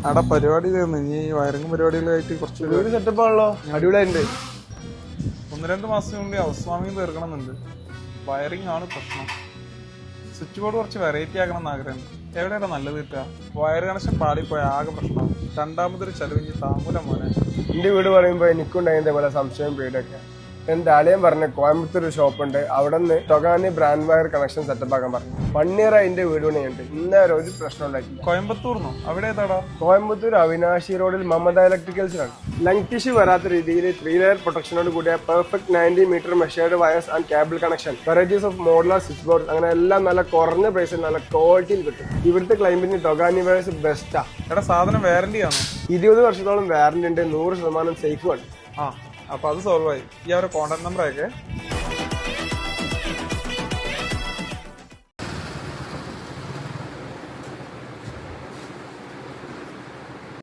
അവിടെ പരിപാടി തീർന്നു. ഇനി വയറിംഗ് പരിപാടികളായിട്ട് കുറച്ച് വീട് സെറ്റപ്പ് ആണല്ലോ, അടിപൊളിയായിട്ടുണ്ട്. 1-2 മാസം കൊണ്ട് ഹൗസ് വാമിങ് തീർക്കണമെന്നുണ്ട്. വയറിംഗ് ആണ് പ്രശ്നം. സ്വിച്ച് ബോർഡ് കുറച്ച് വെറൈറ്റി ആക്കണം എന്ന് ആഗ്രഹമുണ്ട്. എവിടെയാണ് നല്ലത് കിട്ടുക? വയർ കണക്ഷൻ പാളിപ്പോയ ആകെ പ്രശ്നമാകും. രണ്ടാമതൊരു ചെലവിഞ്ഞ് താമൂല മോനെ. എന്റെ വീട് പറയുമ്പോ എനിക്കുണ്ടായിരുന്ന പോലെ സംശയം പേടൊക്കെ. എന്റെ അളിയൻ പറഞ്ഞ കോയമ്പത്തൂർ ഷോപ്പ് ഉണ്ട്, അവിടെ നിന്ന് ടൊഗാനി ബ്രാൻഡ് വയർ കണക്ഷൻ സെറ്റപ്പ് ആക്കാൻ പറഞ്ഞു. 1 ഇയർ എന്റെ വീട് പണിയുണ്ട്, ഇന്നേരം ഒരു പ്രശ്നം ഉണ്ടായിട്ടില്ല. കോയമ്പത്തൂർന്നോ? അവിടെ ഏതാടാ? കോയമ്പത്തൂർ അവിനാശി റോഡിൽ മമത ഇലക്ട്രിക്കൽസിലാണ്. ലങ് ഇഷ്യൂ വരാത്ത രീതിയിൽ 3 ലെയർ പ്രൊട്ടക്ഷനോട് കൂടിയ perfect 90 metre measured wires and cable connection, varieties of modular switch board, അങ്ങനെ എല്ലാം നല്ല കുറഞ്ഞ പ്രൈസിൽ നല്ല ക്വാളിറ്റിയിൽ കിട്ടും. ഇവിടുത്തെ ക്ലൈമറ്റിന് ടൊഗാനി വയർസ് ബെസ്റ്റാ. എടാ സാധനം വാറന്റി ആണോ? 20 വർഷത്തോളം വാറന്റി ഉണ്ട്, 100% സേഫ് ആണ്. അപ്പൊ അത് സോൾവ് ആയി. ഈ അവരുടെ കോൺടാക്ട് നമ്പർ അയക്കേ.